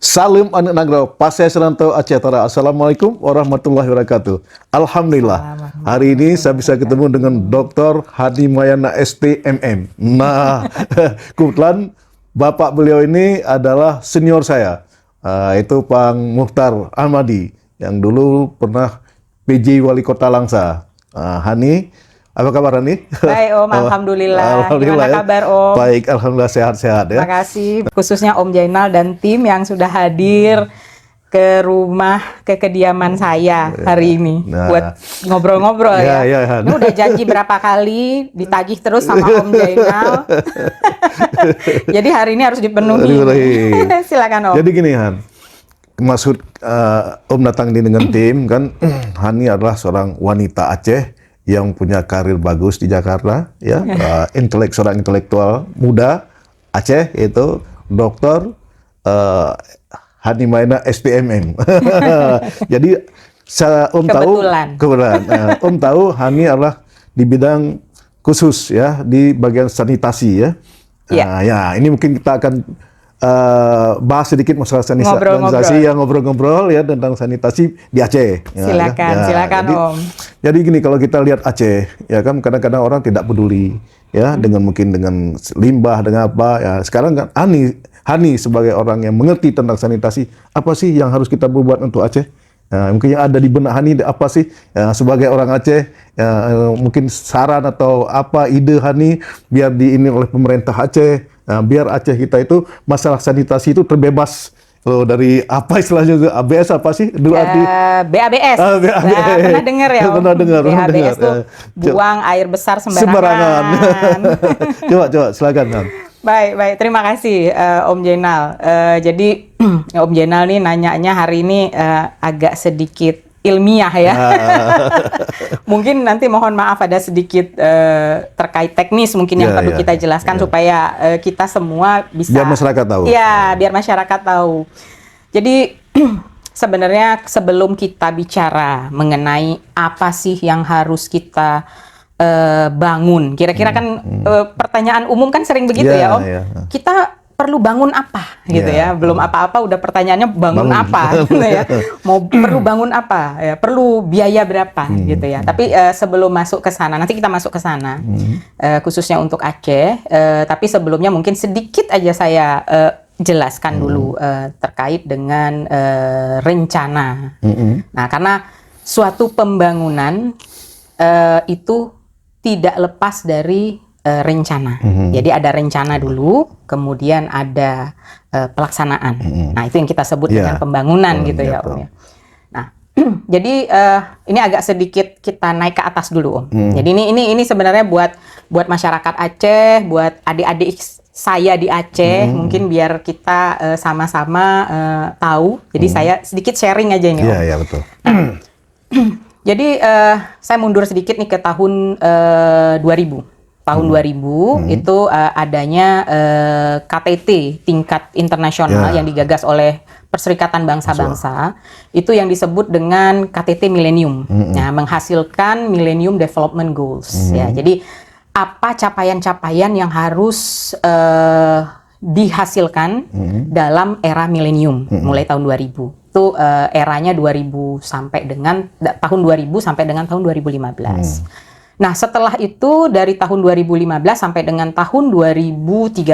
Salam anak Nagrau, Pasai Serantau Aceh Utara. Assalamualaikum warahmatullahi wabarakatuh. Alhamdulillah, hari ini saya bisa ketemu dengan Dr. Hadi Mayana STMM. Nah, kebetulan bapak beliau ini adalah senior saya, itu Pak Muhtar Ahmadi, yang dulu pernah PJ Wali Kota Langsa. Hani, apa kabar Hani? Baik Om, Alhamdulillah. Gimana ya. kabar Om? Baik, Alhamdulillah sehat-sehat ya. Terima kasih khususnya Om Jainal dan tim yang sudah hadir ke rumah, ke kediaman saya hari ini buat ngobrol-ngobrol ya. Ini udah janji berapa kali, ditagih terus sama Om Jainal. Jadi hari ini harus dipenuhi. Silakan Om. Jadi gini Han, maksud Om datang ini dengan tim kan, Hani adalah seorang wanita Aceh yang punya karir bagus di Jakarta, ya, seorang intelektual muda Aceh, itu Dr. Hadi Mayana SPMM. Jadi Om tahu Hani adalah di bidang khusus ya, di bagian sanitasi ya. Ya, ini mungkin kita akan bahas sedikit masalah sanitasi, yang ngobrol-ngobrol ya tentang sanitasi di Aceh. Silakan Om. Jadi gini, kalau kita lihat Aceh, ya kan kadang-kadang orang tidak peduli ya dengan mungkin dengan limbah, dengan apa ya. Sekarang kan Hani sebagai orang yang mengerti tentang sanitasi, apa sih yang harus kita berbuat untuk Aceh? Mungkin yang ada di benak Hani apa sih ya, sebagai orang Aceh, mungkin saran atau apa ide Hani biar ini oleh pemerintah Aceh, biar Aceh kita itu masalah sanitasi itu terbebas dari apa istilahnya, ABS apa sih? BABS. Pernah dengar ya Om? Pernah dengar. BABS itu buang air besar sembarangan. Coba silakan Han. Baik, terima kasih Om Jainal. Jadi Om Jainal nih nanyanya hari ini agak sedikit ilmiah ya. Mungkin nanti mohon maaf ada sedikit terkait teknis mungkin yang perlu kita jelaskan supaya kita semua bisa. Biar masyarakat tahu. Ya, biar masyarakat tahu. Jadi sebenarnya sebelum kita bicara mengenai apa sih yang harus kita bangun, kira-kira kan pertanyaan umum kan sering begitu ya Om. Kita perlu bangun apa gitu ya, belum apa-apa udah pertanyaannya bangun apa gitu ya, perlu bangun apa ya, perlu biaya berapa gitu ya. Tapi sebelum masuk ke sana, nanti kita masuk ke sana khususnya untuk Aceh, tapi sebelumnya mungkin sedikit aja saya jelaskan dulu terkait dengan rencana. Nah, karena suatu pembangunan itu tidak lepas dari rencana. Jadi ada rencana dulu, kemudian ada pelaksanaan. Nah, itu yang kita sebut dengan pembangunan gitu ya Om ya. Nah, jadi ini agak sedikit kita naik ke atas dulu Om. Jadi ini sebenarnya buat masyarakat Aceh, buat adik-adik saya di Aceh, mungkin biar kita sama-sama tahu. Jadi saya sedikit sharing aja ini Om. Iya, betul. Jadi saya mundur sedikit nih ke tahun 2000. Tahun 2000 itu adanya KTT tingkat internasional yang digagas oleh Perserikatan Bangsa-Bangsa, itu yang disebut dengan KTT Millennium. Nah, menghasilkan Millennium Development Goals. Ya, jadi apa capaian-capaian yang harus dihasilkan dalam era milenium mulai tahun 2000. Itu eranya 2000 sampai dengan tahun 2000 sampai dengan tahun 2015. Nah, setelah itu dari tahun 2015 sampai dengan tahun 2030,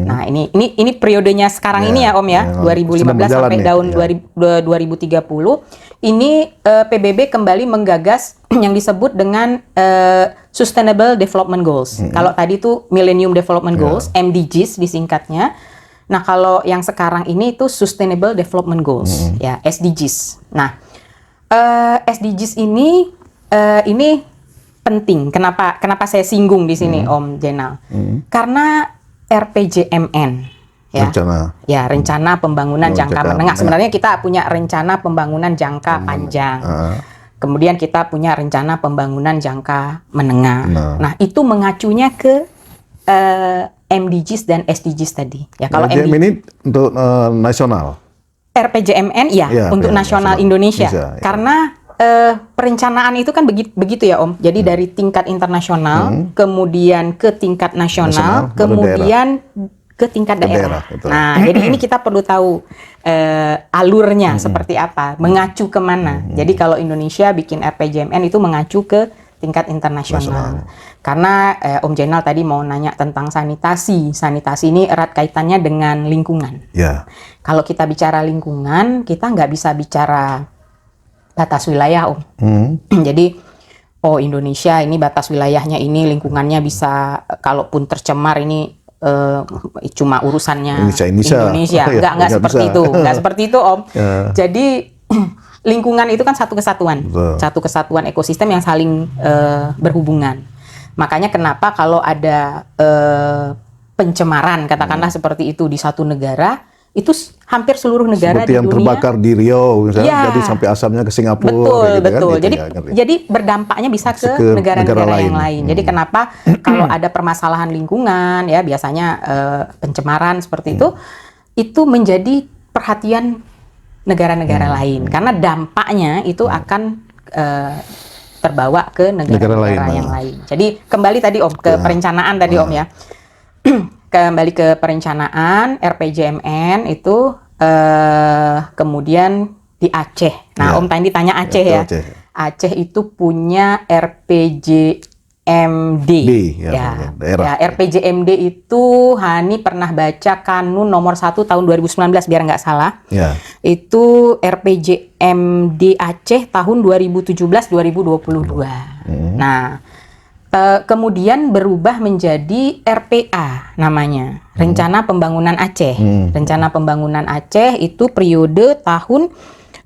nah ini periodenya sekarang ini ya Om ya, 2015 sampai tahun 2030, ini PBB kembali menggagas yang disebut dengan Sustainable Development Goals. Kalau tadi itu Millennium Development Goals, MDGs disingkatnya. Nah, kalau yang sekarang ini itu Sustainable Development Goals, ya SDGs. Nah, SDGs ini penting. Kenapa saya singgung di sini Om Jainal? Karena RPJMN ya, rencana pembangunan jangka menengah. Sebenarnya kita punya rencana pembangunan jangka panjang. Kemudian kita punya rencana pembangunan jangka menengah. Nah, itu mengacunya ke MDGs dan SDGs tadi. Ya, kalau MDGs ini untuk nasional. RPJMN ya untuk nasional Indonesia. Karena perencanaan itu kan begitu ya Om. Jadi dari tingkat internasional, kemudian ke tingkat nasional, kemudian ke tingkat daerah. Nah, jadi ini kita perlu tahu alurnya seperti apa, mengacu kemana. Jadi kalau Indonesia bikin RPJMN itu mengacu ke tingkat internasional. Karena Om Jainal tadi mau nanya tentang sanitasi. Sanitasi ini erat kaitannya dengan lingkungan. Ya. Kalau kita bicara lingkungan, kita nggak bisa bicara batas wilayah, Om. Jadi, Indonesia ini batas wilayahnya ini, lingkungannya bisa, kalaupun tercemar ini cuma urusannya Indonesia. Nggak seperti itu. Nggak seperti itu, Om. Jadi, lingkungan itu kan satu kesatuan. Satu kesatuan ekosistem yang saling berhubungan. Makanya kenapa kalau ada pencemaran, katakanlah seperti itu di satu negara, itu hampir seluruh negara seperti di yang dunia terbakar di Riau misalnya, jadi sampai asamnya ke Singapura. Betul. Gitu Jadi kan, jadi berdampaknya bisa ke negara-negara yang lain. Jadi kenapa kalau ada permasalahan lingkungan ya biasanya pencemaran seperti itu menjadi perhatian negara-negara lain karena dampaknya itu akan terbawa ke negara-negara yang lain. Jadi kembali tadi Om ke perencanaan tadi Om ya. Kembali ke perencanaan RPJMN itu kemudian di Aceh. Nah, Om tadi tanya Aceh ya. Aceh itu punya RPJMD. Ya, RPJMD itu Hani pernah baca Kanun nomor 1 tahun 2019 biar nggak salah. Ya. Itu RPJMD Aceh tahun 2017-2022. Nah, kemudian berubah menjadi RPA namanya, Rencana Pembangunan Aceh. Rencana Pembangunan Aceh itu periode tahun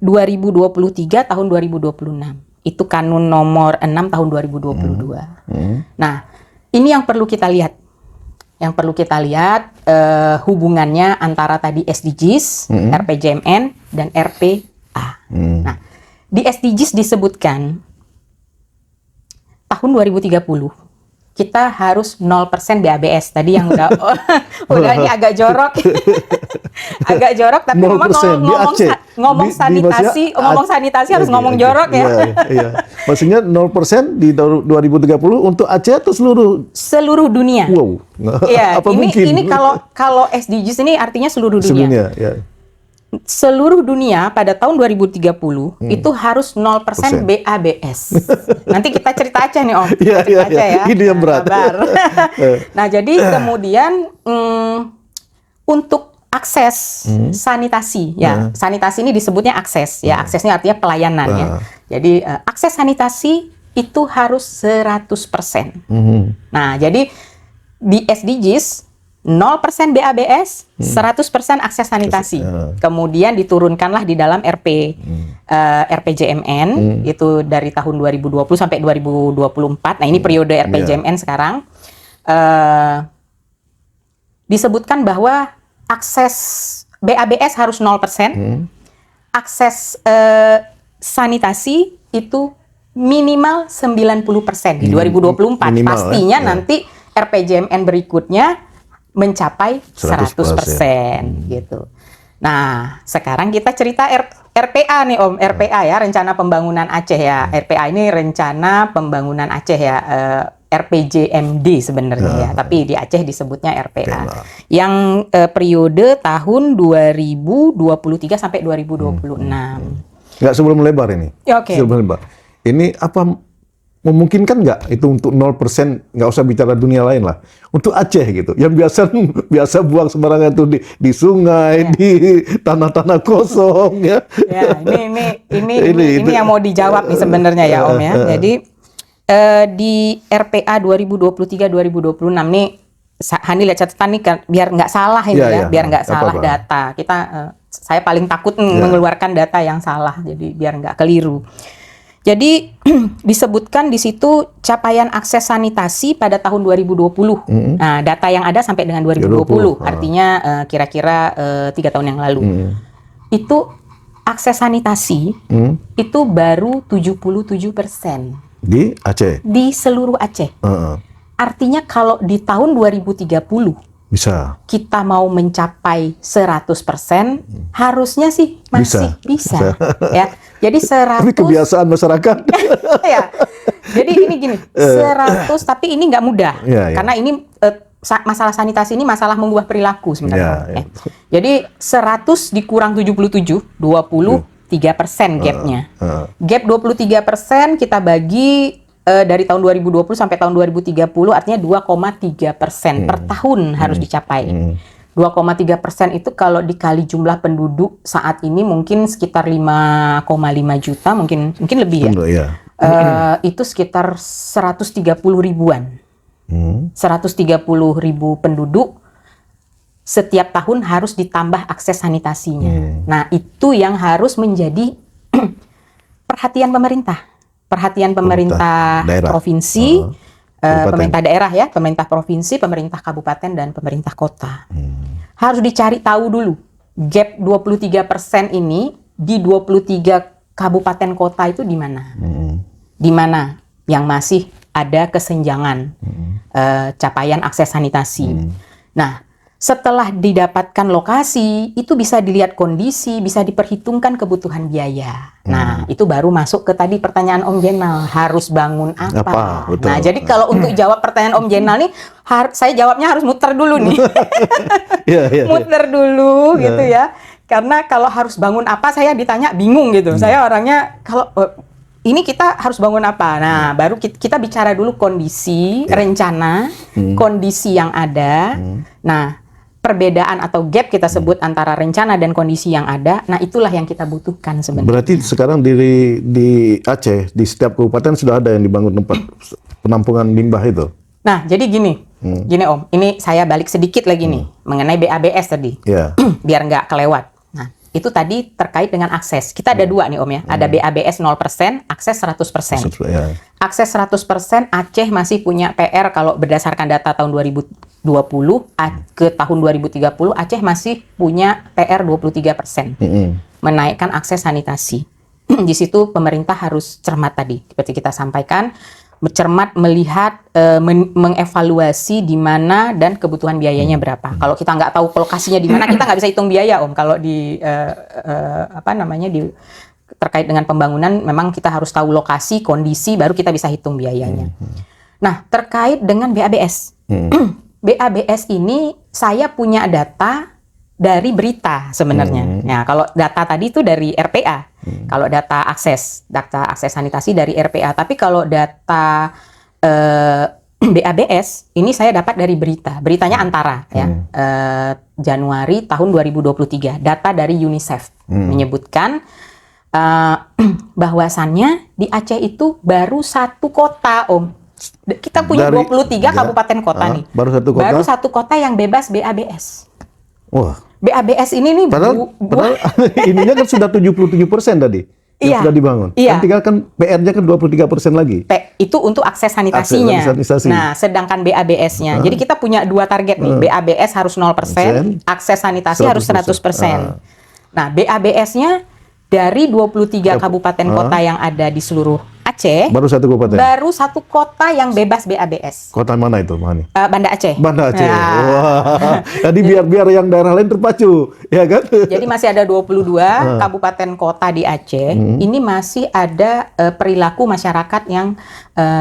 2023 tahun 2026. Itu Kanun nomor 6 tahun 2022. Nah, ini yang perlu kita lihat. Yang perlu kita lihat hubungannya antara tadi SDGs, RPJMN, dan RPA. Nah, di SDGs disebutkan tahun 2030 kita harus 0% BABS. Tadi yang udah ini agak jorok. Agak jorok tapi ngomong sanitasi harus ngomong jorok ya. Iya. Maksudnya 0% di 2030 untuk Aceh atau seluruh dunia. Wow. Iya, Apa ini kalau SDGs ini artinya seluruh dunia. Ya. Seluruh dunia pada tahun 2030 itu harus 0% BABS. Nanti kita cerita Aceh nih Om. Iya. Ya. Ini yang berat. Nah, jadi kemudian untuk akses sanitasi ya. Sanitasi ini disebutnya akses ya. Aksesnya artinya pelayanan ya. Jadi akses sanitasi itu harus 100%. Nah, jadi di SDGs 0% BABS, 100% akses sanitasi. Kemudian diturunkanlah di dalam RPJMN, itu dari tahun 2020 sampai 2024. Nah, ini periode RPJMN sekarang. Disebutkan bahwa akses BABS harus 0%, akses sanitasi itu minimal 90% di 2024. Pastinya nanti RPJMN berikutnya mencapai 100% gitu. Nah, sekarang kita cerita RPA nih Om, RPA ya, Rencana Pembangunan Aceh ya. RPA ini Rencana Pembangunan Aceh ya, RPJMD sebenarnya ya, tapi di Aceh disebutnya RPA. Yang periode tahun 2023 sampai 2026. Nggak sebelum lebar ini. Sebelum lebar. Ini apa memungkinkan nggak itu untuk 0%, nggak usah bicara dunia lain lah, untuk Aceh gitu, yang biasa buang sembarangan tuh di sungai, di tanah-tanah kosong ya. Ya, ini yang mau dijawab nih sebenarnya ya Om ya. Jadi di RPA 2023-2026 nih, Hani lihat catatan nih biar nggak salah ini biar nggak salah data. Saya paling takut mengeluarkan data yang salah, jadi biar nggak keliru. Jadi disebutkan di situ capaian akses sanitasi pada tahun 2020. Nah, data yang ada sampai dengan 2020, artinya kira-kira 3 tahun yang lalu. Itu akses sanitasi itu baru 77% di Aceh. Di seluruh Aceh. Artinya kalau di tahun 2030 kita mau mencapai 100%, harusnya sih masih bisa. Ya. Jadi 100. Tapi kebiasaan masyarakat. Ya. Jadi ini gini, 100 tapi ini nggak mudah. Karena ini masalah sanitasi ini masalah mengubah perilaku sebenarnya. Ya, ya. Jadi 100 dikurang 77, 23% gapnya. Gap 23% kita bagi dari tahun 2020 sampai tahun 2030 artinya 2,3% per tahun harus dicapai. 2,3% itu kalau dikali jumlah penduduk saat ini mungkin sekitar 5,5 juta, mungkin lebih ya. Itu sekitar 130 ribuan. 130 ribu penduduk setiap tahun harus ditambah akses sanitasinya. Nah, itu yang harus menjadi perhatian pemerintah. Perhatian pemerintah provinsi, pemerintah daerah ya, pemerintah provinsi, pemerintah kabupaten, dan pemerintah kota. Harus dicari tahu dulu, gap 23% ini di 23 kabupaten kota itu di mana? Di mana yang masih ada kesenjangan capaian akses sanitasi. Nah, setelah didapatkan lokasi, itu bisa dilihat kondisi, bisa diperhitungkan kebutuhan biaya. Nah, itu baru masuk ke tadi pertanyaan Om Jenal, harus bangun apa? Nah, jadi kalau untuk jawab pertanyaan Om Jenal nih, saya jawabnya harus muter dulu nih. Muter dulu gitu ya. Karena kalau harus bangun apa, saya ditanya bingung gitu. Saya orangnya, kalau ini kita harus bangun apa? Nah, baru kita bicara dulu kondisi, rencana, kondisi yang ada. Nah, perbedaan atau gap kita sebut antara rencana dan kondisi yang ada. Nah, itulah yang kita butuhkan sebenarnya. Berarti sekarang di Aceh, di setiap kabupaten sudah ada yang dibangun tempat penampungan limbah itu? Nah, jadi gini Om, ini saya balik sedikit lagi nih, mengenai BABS tadi, biar nggak kelewat. Nah, itu tadi terkait dengan akses. Kita ada dua nih Om ya, ada BABS 0%, akses 100%. Akses 100% Aceh masih punya PR kalau berdasarkan data tahun 2020 ke tahun 2030, Aceh masih punya PR 23%. Menaikkan akses sanitasi. Di situ pemerintah harus cermat tadi, seperti kita sampaikan, cermat melihat, mengevaluasi di mana dan kebutuhan biayanya berapa. Kalau kita nggak tahu lokasinya di mana, kita nggak bisa hitung biaya Om. Kalau di terkait dengan pembangunan, memang kita harus tahu lokasi, kondisi, baru kita bisa hitung biayanya. Nah, terkait dengan BABS. BABS ini saya punya data dari berita sebenarnya. Nah, kalau data tadi itu dari RPA. Kalau data akses sanitasi dari RPA. Tapi kalau data BABS ini saya dapat dari berita. Beritanya Antara ya. Januari tahun 2023. Data dari UNICEF menyebutkan bahwasannya di Aceh itu baru satu kota Om. Kita punya 23 kabupaten kota nih. Baru satu kota yang bebas BABS. Wah. BABS ini nih padahal ininya kan sudah 77% tadi yang sudah dibangun. Kan tinggal kan PR-nya kan 23% lagi. Itu untuk akses sanitasinya. Nah, sedangkan BABS-nya. Jadi kita punya dua target nih. BABS harus 0%, akses sanitasi harus 100%. Nah, BABS-nya dari 23 kabupaten kota yang ada di seluruh Aceh, baru satu kota yang bebas BABS. Kota mana itu, Mani? Banda Aceh. Banda Aceh. Wah. Jadi biar yang daerah lain terpacu, ya kan? Jadi masih ada 22 kabupaten kota di Aceh. Ini masih ada perilaku masyarakat yang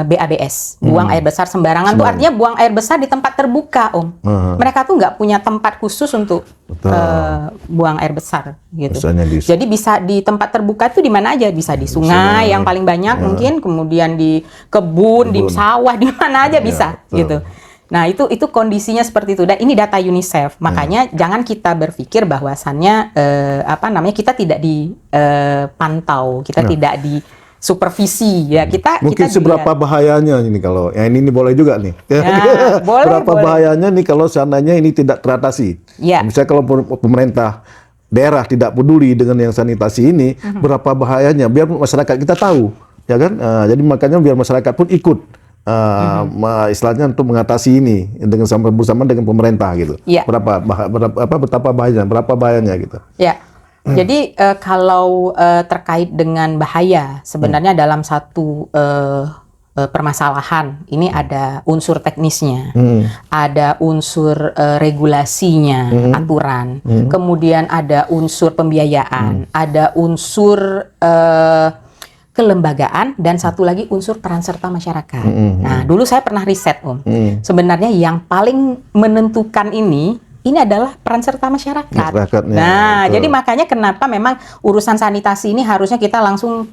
BABS, buang air besar sembarangan. Tuh artinya buang air besar di tempat terbuka, Om. Mereka tuh nggak punya tempat khusus untuk buang air besar, gitu. Jadi bisa di tempat terbuka itu di mana aja, bisa di sungai yang paling banyak mungkin, kemudian di kebun, di sawah, di mana aja bisa, gitu. Nah, itu kondisinya seperti itu. Dan ini data UNICEF. Makanya jangan kita berpikir bahwasannya kita tidak dipantau, kita tidak di supervisi ya, kita mungkin seberapa bahayanya ini kalau ini boleh juga nih berapa bahayanya nih kalau seandainya ini tidak teratasi. Misalnya kalau pemerintah daerah tidak peduli dengan yang sanitasi ini, berapa bahayanya, biar masyarakat kita tahu ya kan. Jadi makanya biar masyarakat pun ikut istilahnya untuk mengatasi ini dengan bersama dengan pemerintah gitu. Betapa bahayanya, berapa bahayanya gitu. Jadi kalau terkait dengan bahaya, sebenarnya dalam satu permasalahan ini ada unsur teknisnya, ada unsur regulasinya, aturan, kemudian ada unsur pembiayaan, ada unsur kelembagaan, dan satu lagi unsur peran serta masyarakat. Nah, dulu saya pernah riset, Om. Sebenarnya yang paling menentukan ini adalah peran serta masyarakat. Nah, betul. jadi makanya kenapa memang urusan sanitasi ini harusnya kita langsung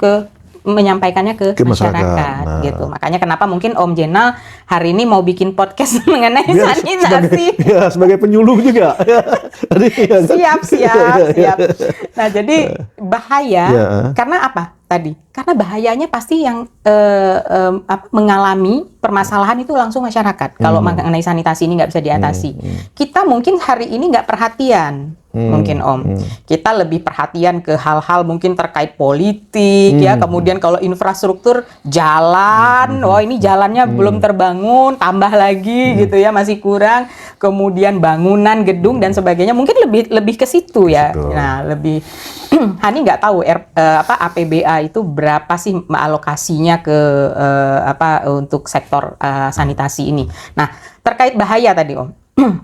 menyampaikannya ke masyarakat, Nah. gitu. Makanya kenapa mungkin Om Jenal hari ini mau bikin podcast mengenai sanitasi. Sebagai penyuluh juga. Siap. Nah, jadi bahaya karena apa tadi? Karena bahayanya pasti yang mengalami permasalahan itu langsung masyarakat. Kalau mengenai sanitasi ini nggak bisa diatasi. Kita mungkin hari ini nggak perhatian. Mungkin Om, kita lebih perhatian ke hal-hal mungkin terkait politik ya, kemudian kalau infrastruktur jalan, ini jalannya belum terbangun, tambah lagi gitu ya, masih kurang, kemudian bangunan, gedung dan sebagainya, mungkin lebih ke situ ya. Betul. Nah, lebih Hani nggak tahu APBA itu berapa sih alokasinya ke untuk sektor sanitasi ini. Nah, terkait bahaya tadi Om,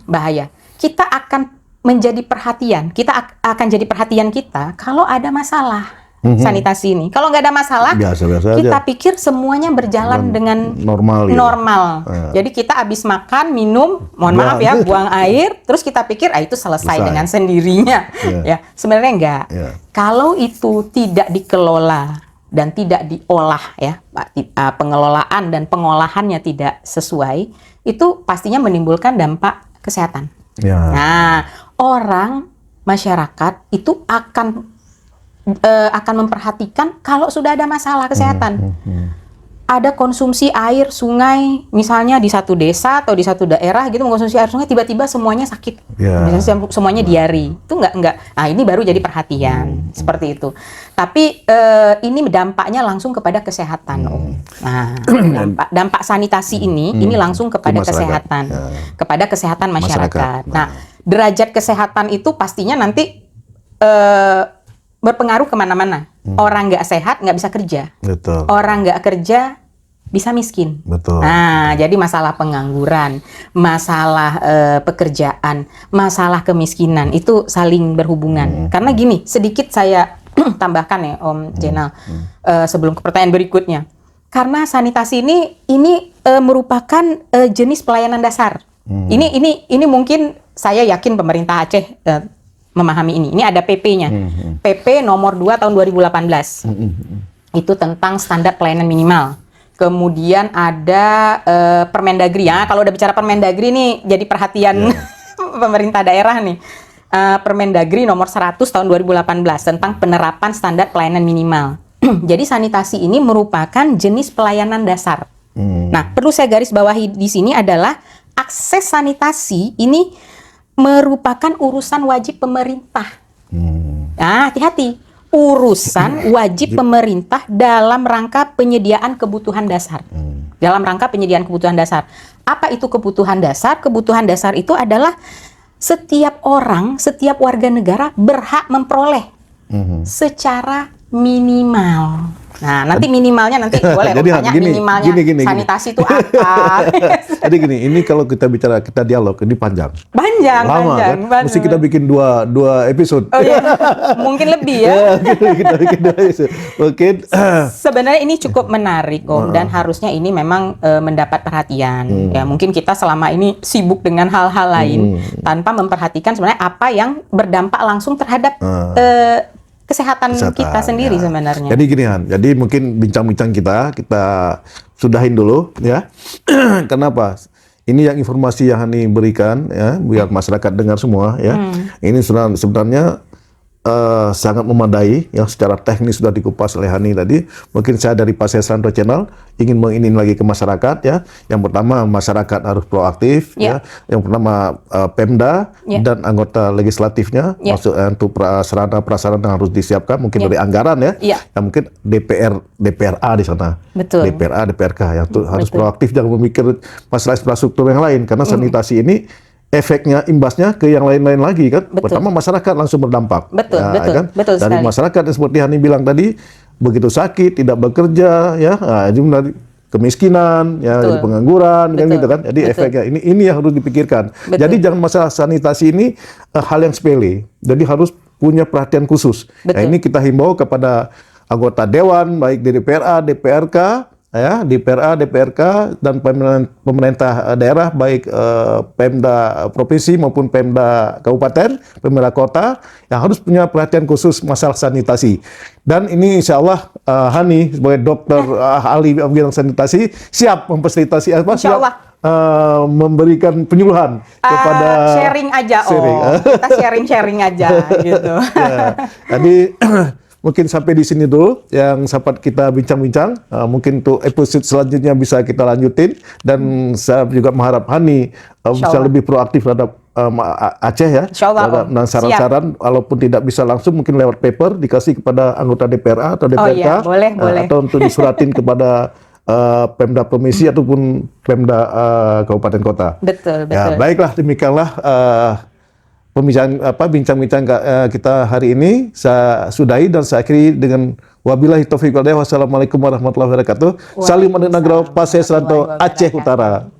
bahaya. Kita akan menjadi perhatian, kita akan jadi perhatian kita kalau ada masalah sanitasi ini. Kalau nggak ada masalah, biasa-biasa kita aja. pikir semuanya berjalan dengan normal. Jadi kita habis makan, minum, maaf ya, buang air, terus kita pikir itu selesai dengan sendirinya. Ya, sebenarnya enggak. Kalau itu tidak dikelola dan tidak diolah ya, pengelolaan dan pengolahannya tidak sesuai, itu pastinya menimbulkan dampak kesehatan. Nah, masyarakat itu akan memperhatikan kalau sudah ada masalah kesehatan. Ada konsumsi air sungai, misalnya di satu desa atau di satu daerah gitu mengkonsumsi air sungai, tiba-tiba semuanya sakit, misalnya semuanya diare, itu enggak. Nah, ini baru jadi perhatian seperti itu. Tapi ini dampaknya langsung kepada kesehatan, Om. Nah, dampak sanitasi ini langsung kepada kesehatan, kepada kesehatan masyarakat. Nah, derajat kesehatan itu pastinya nanti berpengaruh kemana-mana. Orang nggak sehat nggak bisa kerja. Betul. Orang nggak kerja bisa miskin. Betul. Nah, jadi masalah pengangguran, masalah pekerjaan, masalah kemiskinan itu saling berhubungan. Karena gini, sedikit saya tambahkan ya, Om Jenal, sebelum ke pertanyaan berikutnya. Karena sanitasi ini merupakan jenis pelayanan dasar. Ini mungkin saya yakin pemerintah Aceh memahami ini. Ini ada PP-nya. PP nomor 2 tahun 2018. Itu tentang standar pelayanan minimal. Kemudian ada Permendagri ya. Kalau udah bicara Permendagri nih jadi perhatian pemerintah daerah nih. Permendagri nomor 100 tahun 2018 tentang penerapan standar pelayanan minimal. Jadi sanitasi ini merupakan jenis pelayanan dasar. Nah, perlu saya garis bawahi di sini adalah akses sanitasi ini merupakan urusan wajib pemerintah. Nah, hati-hati. Urusan wajib pemerintah dalam rangka penyediaan kebutuhan dasar. Dalam rangka penyediaan kebutuhan dasar. Apa itu kebutuhan dasar? Kebutuhan dasar itu adalah setiap orang, setiap warga negara berhak memperoleh secara minimal. Nah, nanti minimalnya nanti boleh tanya minimalnya sanitasi itu apa. Jadi gini, ini kalau kita dialog ini panjang. Lama kan? Mesti kita bikin dua episode. Oh iya, mungkin lebih ya. Kita bikin 2 episode. Mungkin sebenarnya ini cukup menarik Om, dan harusnya ini memang mendapat perhatian. Ya, mungkin kita selama ini sibuk dengan hal-hal lain tanpa memperhatikan sebenarnya apa yang berdampak langsung terhadap kesehatan kita sendiri sebenarnya. Jadi gini Han, jadi mungkin bincang-bincang kita sudahin dulu ya. Kenapa? Ini yang informasi yang Hani berikan ya, biar masyarakat dengar semua ya. Ini sebenarnya sangat memadai ya, secara teknis sudah dikupas oleh Hani tadi. Mungkin saya dari Pasir Sandro Channel ingin menginin lagi ke masyarakat ya. Yang pertama masyarakat harus proaktif ya. Yang pertama Pemda dan anggota legislatifnya masuk untuk prasarana yang harus disiapkan mungkin dari anggaran ya. Yang mungkin DPRA di sana. Betul. DPRA, DPRK yang harus proaktif, jangan memikir masalah infrastruktur yang lain karena sanitasi ini efeknya, imbasnya ke yang lain-lain lagi kan. Pertama masyarakat langsung berdampak. Betul, kan? betul Dari sekali. masyarakat yang seperti Hani bilang tadi, begitu sakit, tidak bekerja, ya, itu dari kemiskinan, ya, jadi pengangguran, kan gitu kan. Jadi efeknya ini yang harus dipikirkan. Jadi jangan masalah sanitasi ini hal yang sepele. Jadi harus punya perhatian khusus. Nah, ini kita himbau kepada anggota dewan baik di DPRA, DPRK, ya, DPRK dan pemerintah daerah baik Pemda provinsi maupun Pemda kabupaten, Pemda kota yang harus punya perhatian khusus masalah sanitasi. Dan ini insya Allah Hani sebagai dokter ahli bidang sanitasi siap memfasilitasi Insya Allah. memberikan penyuluhan kepada sharing aja, kita sharing aja gitu. Ya, jadi mungkin sampai di sini dulu yang sempat kita bincang-bincang. Mungkin untuk episode selanjutnya bisa kita lanjutin dan saya juga mengharap Hani bisa lebih proaktif terhadap Aceh ya. Insya Allah, Dan saran-saran walaupun tidak bisa langsung mungkin lewat paper dikasih kepada anggota DPRA atau DPRK. Oh iya, boleh. Atau untuk disuratin kepada Pemda provinsi ataupun Pemda kabupaten kota. Betul. Ya, baiklah demikianlah bincang-bincang kita hari ini. Saya sudahi dan saya akhiri dengan wabillahi taufiq wal hidayah. Wassalamualaikum warahmatullahi wabarakatuh. Salim Adik Nagrau Pasir Serantau Aceh Utara.